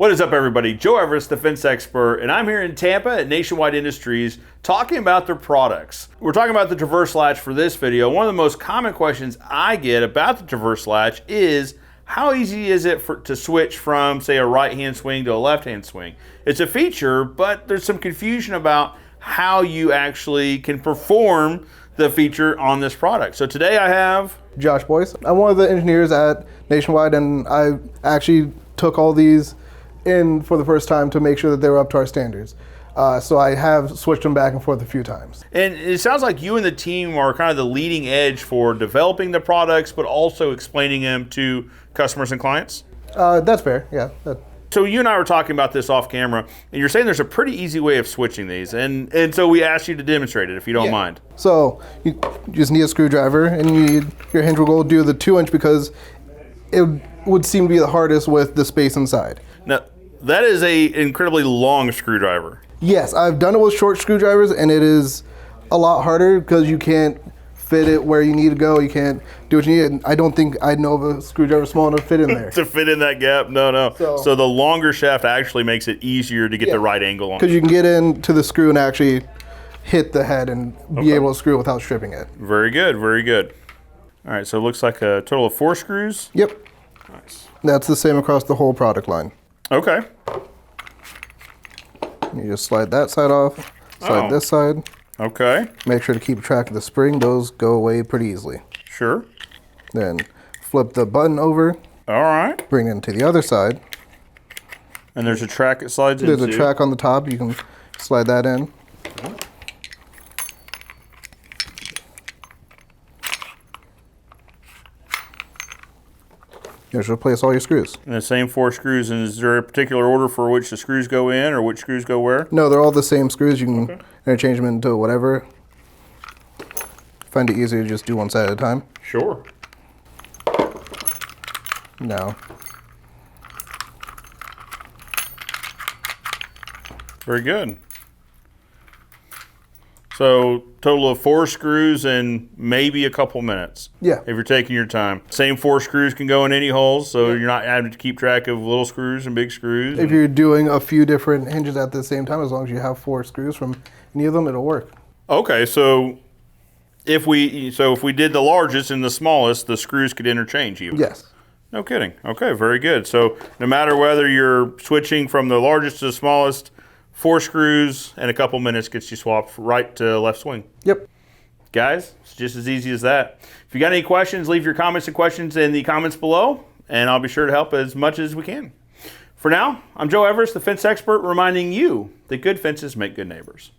What is up, everybody? Joe Everest, the fence expert, and I'm here in Tampa at Nationwide Industries talking about their products. We're talking about the Traverse Latch for this video. One of the most common questions I get about the Traverse Latch is how easy is it to switch from, say, a right-hand swing to a left-hand swing? It's a feature, but there's some confusion about how you actually can perform the feature on this product. So today I have Josh Boyce. I'm one of the engineers at Nationwide, and I actually took all these in for the first time to make sure that they were up to our standards. So I have switched them back and forth a few times. And it sounds like you and the team are kind of the leading edge for developing the products, but also explaining them to customers and clients? That's fair, yeah. So you and I were talking about this off camera, and you're saying there's a pretty easy way of switching these, and so we asked you to demonstrate it, if you don't mind. So you just need a screwdriver, and you need your hinge. Will go do the 2-inch because it would seem to be the hardest with the space inside. Now, that is a incredibly long screwdriver. Yes, I've done it with short screwdrivers, and it is a lot harder because you can't fit it where you need to go. You can't do what you need. And I don't think I know of a screwdriver small enough to fit in there. To fit in that gap? No. So the longer shaft actually makes it easier to get the right angle on. Because you can get into the screw and actually hit the head and be able to screw without stripping it. Very good, very good. All right, so it looks like a total of 4 screws? Yep. Nice. That's the same across the whole product line. Okay. You just slide that side off, slide this side. Okay. Make sure to keep track of the spring. Those go away pretty easily. Sure. Then flip the button over. All right. Bring it to the other side. And there's a track it slides into. There's a track on the top. You can slide that in. Just replace all your screws. And the same 4 screws, and is there a particular order for which the screws go in or which screws go where? No, they're all the same screws. You can interchange them into whatever. Find it easier to just do one side at a time. Sure. No. Very good. So total of 4 screws and maybe a couple minutes. Yeah. If you're taking your time. Same 4 screws can go in any holes, so you're not having to keep track of little screws and big screws. If you're doing a few different hinges at the same time, as long as you have 4 screws from any of them, it'll work. Okay, so if we did the largest and the smallest, the screws could interchange even. Yes. No kidding. Okay, very good. So no matter whether you're switching from the largest to the smallest, 4 screws and a couple minutes gets you swapped right to left swing. Yep. Guys, it's just as easy as that. If you got any questions, leave your comments and questions in the comments below, and I'll be sure to help as much as we can. For now, I'm Joe Everest, the fence expert, reminding you that good fences make good neighbors.